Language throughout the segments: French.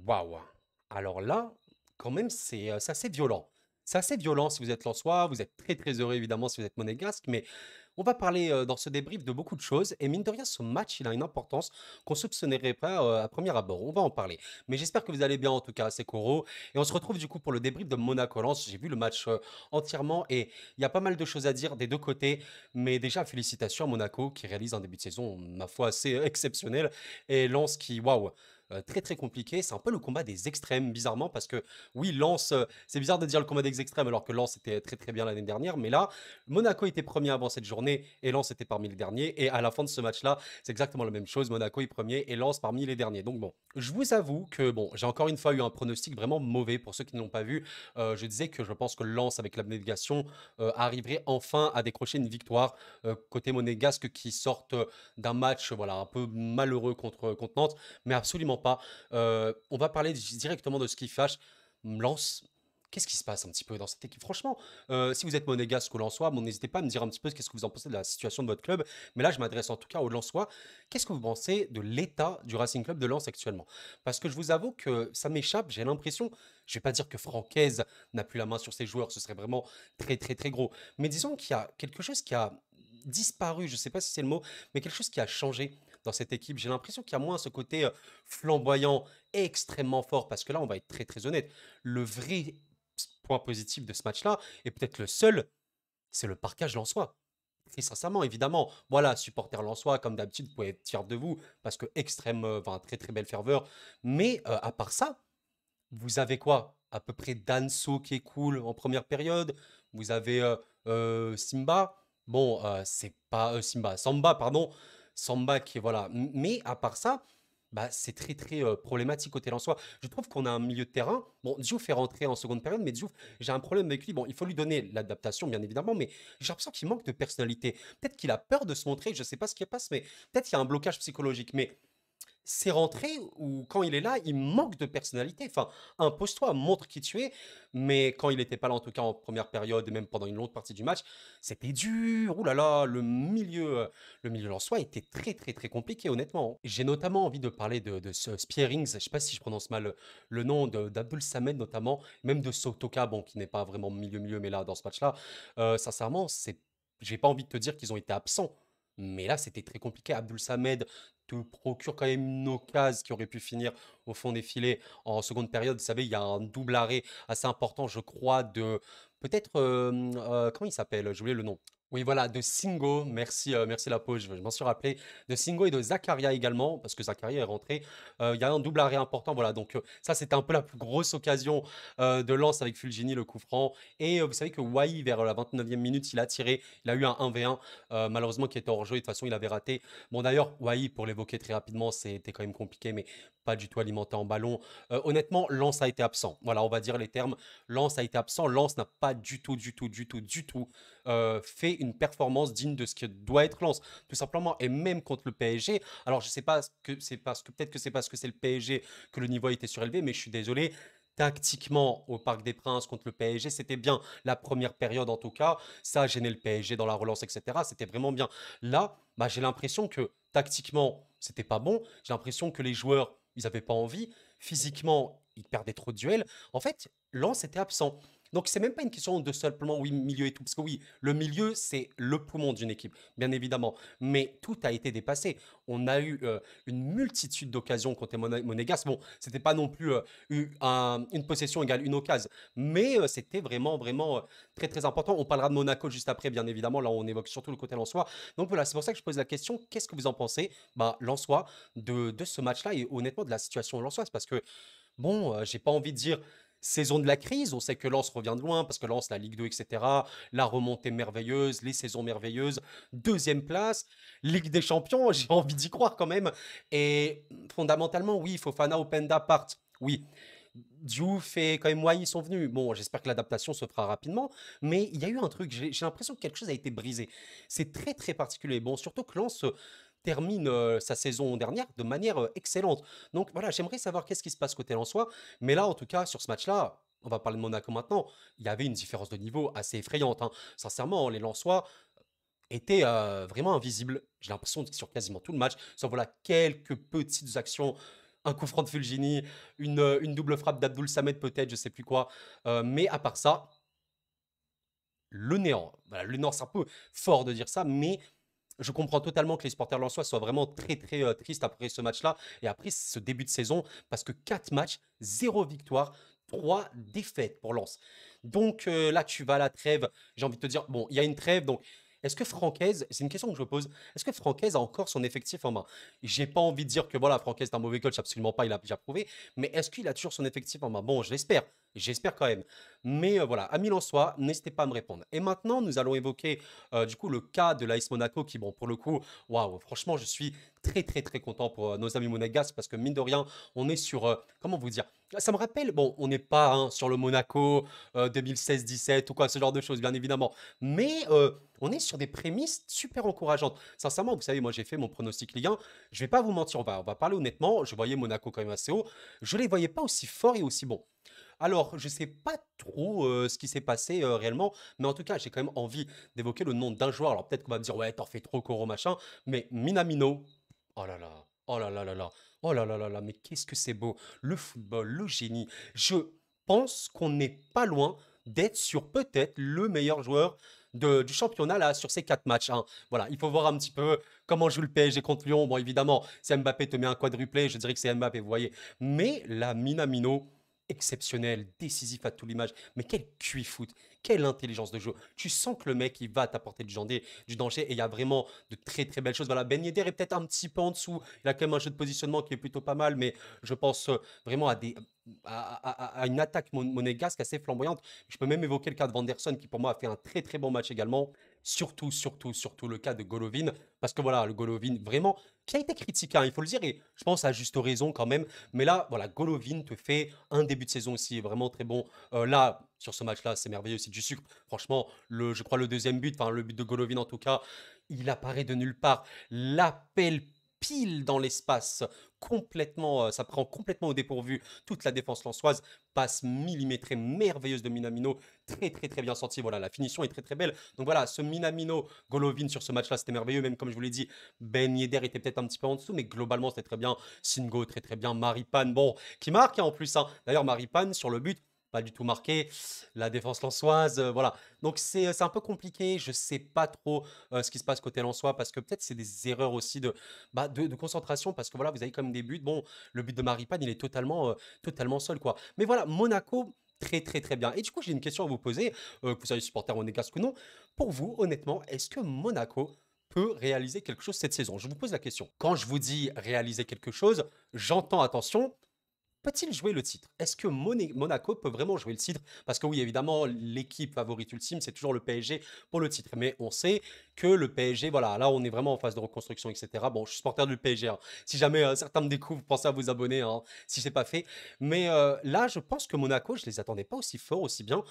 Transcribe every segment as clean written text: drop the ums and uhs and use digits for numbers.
Waouh! Alors là, quand même, c'est assez violent. C'est assez violent si vous êtes lensois, vous êtes très, très heureux évidemment si vous êtes monégasque, mais on va parler, dans ce débrief de beaucoup de choses et mine de rien, ce match, il a une importance qu'on soupçonnerait pas, à premier abord. On va en parler. Mais j'espère que vous allez bien en tout cas, c'est Koro et on se retrouve du coup pour le débrief de Monaco-Lens. J'ai vu le match, entièrement et il y a pas mal de choses à dire des 2 côtés, mais déjà félicitations à Monaco qui réalise un début de saison, ma foi, assez exceptionnel et Lens qui, waouh! Très, très compliqué. C'est un peu le combat des extrêmes, bizarrement, parce que oui, Lens, c'est bizarre de dire le combat des extrêmes alors que Lens était très, très bien l'année dernière, mais là, Monaco était premier avant cette journée et Lens était parmi les derniers. Et à la fin de ce match-là, c'est exactement la même chose. Monaco est premier et Lens parmi les derniers. Donc bon, je vous avoue que bon, j'ai encore une fois eu un pronostic vraiment mauvais pour ceux qui ne l'ont pas vu. Je disais que je pense que Lens, avec l'abnégation, arriverait enfin à décrocher une victoire côté monégasque qui sortent d'un match voilà, un peu malheureux contre Nantes, mais absolument pas. On va parler directement de ce qui fâche. Lens, qu'est-ce qui se passe un petit peu dans cette équipe? Franchement, si vous êtes monégasque ou lensois, bon, n'hésitez pas à me dire un petit peu qu'est-ce que vous en pensez de la situation de votre club. Mais là, je m'adresse en tout cas aux lensois. Qu'est-ce que vous pensez de l'état du Racing Club de Lens actuellement? Parce que je vous avoue que ça m'échappe, j'ai l'impression, je vais pas dire que Francaise n'a plus la main sur ses joueurs, ce serait vraiment très très très gros. Mais disons qu'il y a quelque chose qui a disparu, je sais pas si c'est le mot, mais quelque chose qui a changé dans cette équipe. J'ai l'impression qu'il y a moins ce côté flamboyant et extrêmement fort, parce que là, on va être très très honnête, le vrai point positif de ce match-là, et peut-être le seul, c'est le parquage lensois. Et sincèrement, évidemment, voilà, supporter lensois, comme d'habitude, vous pouvez être fiers de vous, parce que extrême, enfin, très très belle ferveur. Mais à part ça, vous avez quoi? À peu près Danso qui est cool en première période. Vous avez Simba. Bon, c'est pas Simba, Samba, pardon. Samba qui est voilà. Mais à part ça, bah, c'est très très problématique côté Lensois. Je trouve qu'on a un milieu de terrain. Bon, Diouf est rentré en seconde période, mais Diouf, j'ai un problème avec lui. Bon, il faut lui donner l'adaptation, bien évidemment, mais j'ai l'impression qu'il manque de personnalité. Peut-être qu'il a peur de se montrer, je sais pas ce qui passe, mais peut-être qu'il y a un blocage psychologique. Mais c'est rentré ou quand il est là, il manque de personnalité. Enfin, impose-toi, montre qui tu es. Mais quand il n'était pas là, en tout cas en première période et même pendant une longue partie du match, c'était dur. Ouh là là, le milieu lensois était très très très compliqué, honnêtement. J'ai notamment envie de parler de ce Spearings. Je ne sais pas si je prononce mal le nom d'Abdul Samed notamment, même de Sotoka, bon, qui n'est pas vraiment milieu-milieu, mais là dans ce match-là, sincèrement, j'ai pas envie de te dire qu'ils ont été absents. Mais là, c'était très compliqué. Abdul Samed te procure quand même une occasion qui aurait pu finir au fond des filets en seconde période. Vous savez, il y a un double arrêt assez important, je crois, de peut-être comment il s'appelle? J'ai oublié le nom. Oui, voilà, de Singo. Merci, merci la pause. Je m'en suis rappelé. De Singo et de Zakaria également, parce que Zakaria est rentré. Il y a un double arrêt important. Voilà, donc ça, c'était un peu la plus grosse occasion de lance avec Fulgini, le coup franc. Et vous savez que Wai, vers la 29e minute, il a tiré. Il a eu un 1v1, malheureusement, qui était hors jeu. Et de toute façon, il avait raté. Bon, d'ailleurs, Wai, pour l'évoquer très rapidement, c'était quand même compliqué, mais pas du tout alimenté en ballon. Honnêtement, Lens a été absent. Voilà, on va dire les termes. Lens a été absent. Lens n'a pas du tout, du tout, du tout, du tout fait une performance digne de ce que doit être Lens, tout simplement. Et même contre le PSG, alors je sais pas que c'est parce que peut-être que c'est parce que c'est le PSG que le niveau a été surélevé, mais je suis désolé. Tactiquement, au Parc des Princes contre le PSG, c'était bien. La première période, en tout cas, ça a gêné le PSG dans la relance, etc. C'était vraiment bien. Là, bah, j'ai l'impression que tactiquement, c'était pas bon. J'ai l'impression que les joueurs, ils avaient pas envie. Physiquement, ils perdaient trop de duels. En fait, Lens était absent. Donc, c'est même pas une question de simplement, oui, milieu et tout. Parce que oui, le milieu, c'est le poumon d'une équipe, bien évidemment. Mais tout a été dépassé. On a eu une multitude d'occasions contre les Monégas. Bon, c'était pas non plus une possession égale une occasion. Mais c'était vraiment, vraiment très, très important. On parlera de Monaco juste après, bien évidemment. Là, on évoque surtout le côté lensois. Donc voilà, c'est pour ça que je pose la question. Qu'est-ce que vous en pensez, bah, lensois, de ce match-là et honnêtement de la situation lensoise? Parce que bon, j'ai pas envie de dire saison de la crise. On sait que Lens revient de loin parce que Lens, la Ligue 2, etc. La remontée merveilleuse, les saisons merveilleuses. Deuxième place, Ligue des Champions, j'ai envie d'y croire quand même. Et fondamentalement, oui, Fofana, Openda partent. Oui, Diouf et quand même Wai sont venus. Bon, j'espère que l'adaptation se fera rapidement, mais il y a eu un truc, j'ai l'impression que quelque chose a été brisé. C'est très très particulier. Bon, surtout que Lens termine sa saison dernière de manière excellente. Donc voilà, j'aimerais savoir qu'est-ce qui se passe côté Lensois, mais là en tout cas sur ce match-là, on va parler de Monaco maintenant, il y avait une différence de niveau assez effrayante, hein. Sincèrement, les Lensois étaient vraiment invisibles. J'ai l'impression que sur quasiment tout le match, sauf voilà quelques petites actions un coup franc de Fulgini, une double frappe d'Abdoul Samed peut-être, je sais plus quoi. Mais à part ça, le néant. Voilà, le néant, c'est un peu fort de dire ça, mais je comprends totalement que les supporters lensois soient vraiment très très tristes après ce match-là et après ce début de saison parce que 4 matchs, 0 victoire, 3 défaites pour Lens. Donc là, tu vas à la trêve. J'ai envie de te dire, bon, il y a une trêve, donc est-ce que Francaise, c'est une question que je me pose, est-ce que Francaise a encore son effectif en main? J'ai pas envie de dire que voilà, Francaise est un mauvais coach, absolument pas, il a déjà prouvé, mais est-ce qu'il a toujours son effectif en main? Bon, j'espère quand même. Mais voilà, amis lensois, n'hésitez pas à me répondre. Et maintenant, nous allons évoquer du coup, le cas de l'AS Monaco qui, bon, pour le coup, waouh, franchement, je suis très, très, très content pour nos amis monégasques parce que, mine de rien, on est sur, comment vous dire, ça me rappelle, bon, on n'est pas hein, sur le Monaco 2016-17 ou quoi, ce genre de choses, bien évidemment, mais on est sur des prémices super encourageantes. Sincèrement, vous savez, moi, j'ai fait mon pronostic Ligue 1, je vais pas vous mentir, on va parler honnêtement, je voyais Monaco quand même assez haut, je les voyais pas aussi forts et aussi bons. Alors, je sais pas trop ce qui s'est passé réellement, mais en tout cas, j'ai quand même envie d'évoquer le nom d'un joueur. Alors peut-être qu'on va me dire, ouais, t'en fais trop, Koro, machin, mais Minamino, oh là là, oh là là là là, oh là là là là, mais qu'est-ce que c'est beau, le football, le génie. Je pense qu'on n'est pas loin d'être sur peut-être le meilleur joueur du championnat là sur ces 4 matchs, hein. Voilà, il faut voir un petit peu comment joue le PSG contre Lyon. Bon, évidemment, si Mbappé te met un quadruplé, je dirais que c'est Mbappé, vous voyez. Mais la Minamino, exceptionnel, décisif à tout l'image. Mais quel QI foot, quelle intelligence de jeu. Tu sens que le mec, il va t'apporter du danger et il y a vraiment de très très belles choses. Voilà, Ben Yedder est peut-être un petit peu en dessous. Il a quand même un jeu de positionnement qui est plutôt pas mal, mais je pense vraiment à une attaque monégasque assez flamboyante. Je peux même évoquer le cas de Vanderson qui pour moi a fait un très très bon match également. Surtout, surtout, surtout le cas de Golovin. Parce que voilà, le Golovin, vraiment, qui a été critiqué, hein, il faut le dire, et je pense à juste raison quand même. Mais là, voilà, Golovin te fait un début de saison aussi vraiment très bon. Là, sur ce match-là, c'est merveilleux, c'est du sucre. Franchement, je crois le deuxième but, enfin le but de Golovin en tout cas, il apparaît de nulle part. L'appel pile dans l'espace, complètement, ça prend complètement au dépourvu toute la défense lensoise. Passe millimétrée merveilleuse de Minamino, très très très bien sorti. Voilà, la finition est très très belle. Donc voilà, ce Minamino, Golovin sur ce match-là, c'était merveilleux. Même comme je vous l'ai dit, Ben Yedder était peut-être un petit peu en dessous, mais globalement c'était très bien. Singo très très bien. Maripane, bon, qui marque hein, en plus, hein. D'ailleurs, Maripane sur le but, pas du tout marqué. La défense lensoise, voilà. Donc c'est un peu compliqué. Je sais pas trop ce qui se passe côté lensois parce que peut-être c'est des erreurs aussi de concentration parce que voilà, vous avez quand même des buts. Bon, le but de Maripane, il est totalement seul, quoi. Mais voilà, Monaco. Très très très bien. Et du coup, j'ai une question à vous poser, que vous soyez supporter monégasque ou non. Pour vous, honnêtement, est-ce que Monaco peut réaliser quelque chose cette saison? Je vous pose la question. Quand je vous dis réaliser quelque chose, j'entends, attention, peut-il jouer le titre? Est-ce que Monaco peut vraiment jouer le titre? Parce que oui, évidemment, l'équipe favorite ultime, c'est toujours le PSG pour le titre. Mais on sait que le PSG, voilà, là, on est vraiment en phase de reconstruction, etc. Bon, je suis supporter du PSG, hein. Si jamais certains me découvrent, pensez à vous abonner, hein, si ce n'est pas fait. Mais là, je pense que Monaco, je ne les attendais pas aussi fort, aussi bien.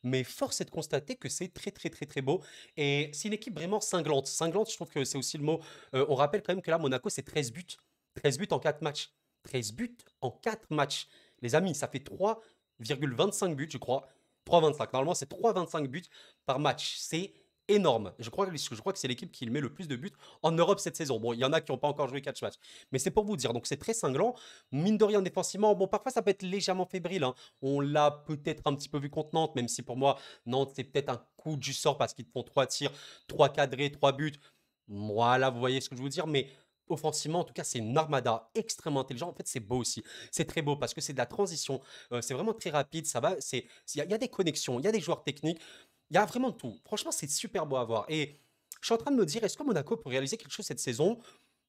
Mais force est de constater que c'est très, très, très, très beau. Et c'est une équipe vraiment cinglante. Cinglante, je trouve que c'est aussi le mot. On rappelle quand même que là, Monaco, c'est 13 buts. 13 buts en 4 matchs. 13 buts en 4 matchs. Les amis, ça fait 3,25 buts, je crois. 3,25. Normalement, c'est 3,25 buts par match. C'est énorme. Je crois que c'est l'équipe qui met le plus de buts en Europe cette saison. Bon, il y en a qui n'ont pas encore joué 4 matchs. Mais c'est pour vous dire. Donc, c'est très cinglant. Mine de rien, défensivement, bon, parfois, ça peut être légèrement fébrile, hein. On l'a peut-être un petit peu vu contre Nantes, même si pour moi, Nantes, c'est peut-être un coup du sort parce qu'ils te font 3 tirs, 3 cadrés, 3 buts. Voilà, vous voyez ce que je veux dire. Mais offensivement, en tout cas, c'est une armada extrêmement intelligente. En fait, c'est beau aussi. C'est très beau parce que c'est de la transition. C'est vraiment très rapide. Ça va. Il y a des connexions. Il y a des joueurs techniques. Il y a vraiment tout. Franchement, c'est super beau à voir. Et je suis en train de me dire, est-ce que Monaco peut réaliser quelque chose cette saison?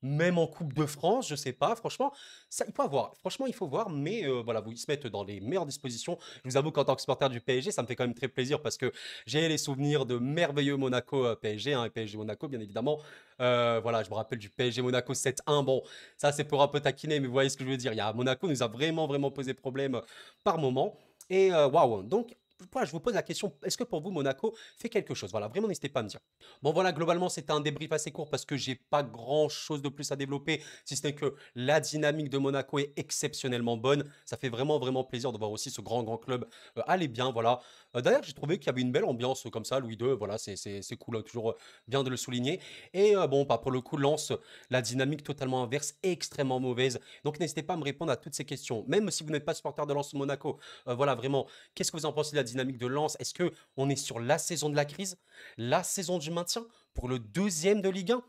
Même en Coupe de France, je sais pas. Franchement, ça, il faut voir. Franchement, il faut voir. Mais voilà, vous ils se mettent dans les meilleures dispositions. Je vous avoue qu'en tant que supporter du PSG, ça me fait quand même très plaisir parce que j'ai les souvenirs de merveilleux Monaco PSG, hein, et PSG Monaco, bien évidemment. Voilà, je me rappelle du PSG Monaco 7-1. Bon, ça, c'est pour un peu taquiner, mais vous voyez ce que je veux dire. Monaco nous a vraiment, vraiment posé problème par moment. Et waouh, donc. voilà, je vous pose la question, est-ce que pour vous, Monaco fait quelque chose? Voilà, vraiment, n'hésitez pas à me dire. Bon, voilà, globalement, c'était un débrief assez court parce que j'ai pas grand-chose de plus à développer, si ce n'est que la dynamique de Monaco est exceptionnellement bonne. Ça fait vraiment, vraiment plaisir de voir aussi ce grand, grand club aller bien, voilà. D'ailleurs, j'ai trouvé qu'il y avait une belle ambiance comme ça, Louis II, voilà, c'est cool, hein, toujours bien de le souligner. Et bon, pas pour le coup, Lens, la dynamique totalement inverse, extrêmement mauvaise. Donc, n'hésitez pas à me répondre à toutes ces questions. Même si vous n'êtes pas supporter de Lens ou Monaco, voilà, vraiment, qu'est-ce que vous en pensez de la dynamique de Lens? Est-ce que on est sur la saison de la crise, la saison du maintien pour le deuxième de Ligue 1?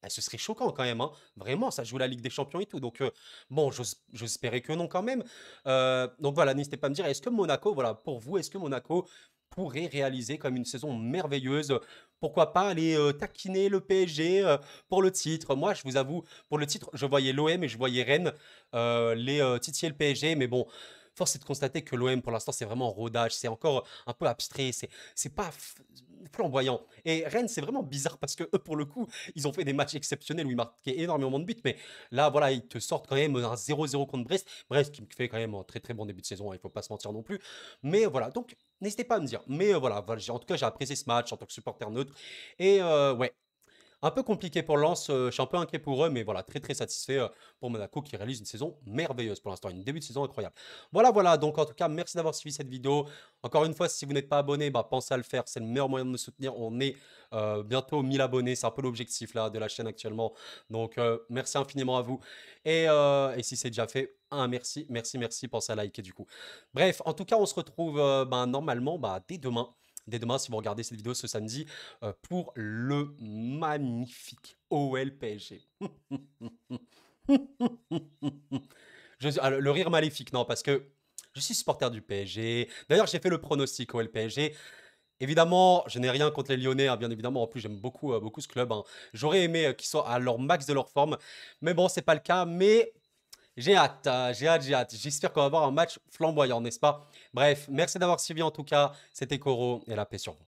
Eh, ce serait choquant quand même, hein. Vraiment, ça joue la Ligue des Champions et tout. Donc, bon, j'ose espérer que non quand même. Donc voilà, n'hésitez pas à me dire, est-ce que Monaco, voilà, pour vous, est-ce que Monaco pourrait réaliser comme une saison merveilleuse? Pourquoi pas aller taquiner le PSG pour le titre? Moi, je vous avoue, pour le titre, je voyais l'OM et je voyais Rennes les titiller le PSG, mais bon. Force est de constater que l'OM, pour l'instant, c'est vraiment en rodage. C'est encore un peu abstrait. C'est pas flamboyant. Et Rennes, c'est vraiment bizarre parce que eux, pour le coup, ils ont fait des matchs exceptionnels où ils marquaient énormément de buts. Mais là, voilà, ils te sortent quand même un 0-0 contre Brest. Brest qui me fait quand même un très très bon début de saison, hein, il ne faut pas se mentir non plus. Mais voilà, donc n'hésitez pas à me dire. Mais voilà, en tout cas, j'ai apprécié ce match en tant que supporter neutre. Et ouais, un peu compliqué pour Lens, je suis un peu inquiet pour eux, mais voilà, très très satisfait pour Monaco qui réalise une saison merveilleuse pour l'instant, une début de saison incroyable. Voilà, voilà, donc en tout cas, merci d'avoir suivi cette vidéo. Encore une fois, si vous n'êtes pas abonné, bah, pensez à le faire, c'est le meilleur moyen de me soutenir. On est bientôt 1000 abonnés, c'est un peu l'objectif là de la chaîne actuellement. Donc merci infiniment à vous. Et si c'est déjà fait, un merci, merci, merci, pensez à liker du coup. Bref, en tout cas, on se retrouve ben, normalement dès demain. Dès demain, si vous regardez cette vidéo ce samedi, pour le magnifique OL PSG. Le rire maléfique, non, parce que je suis supporter du PSG. D'ailleurs, j'ai fait le pronostic OL PSG. Évidemment, je n'ai rien contre les Lyonnais, hein, bien évidemment. En plus, j'aime beaucoup, beaucoup ce club, hein. J'aurais aimé qu'ils soient à leur max de leur forme. Mais bon, c'est pas le cas. Mais j'ai hâte, j'ai hâte, j'ai hâte. J'espère qu'on va avoir un match flamboyant, n'est-ce pas? Bref, merci d'avoir suivi en tout cas. C'était Koro et la paix sur vous.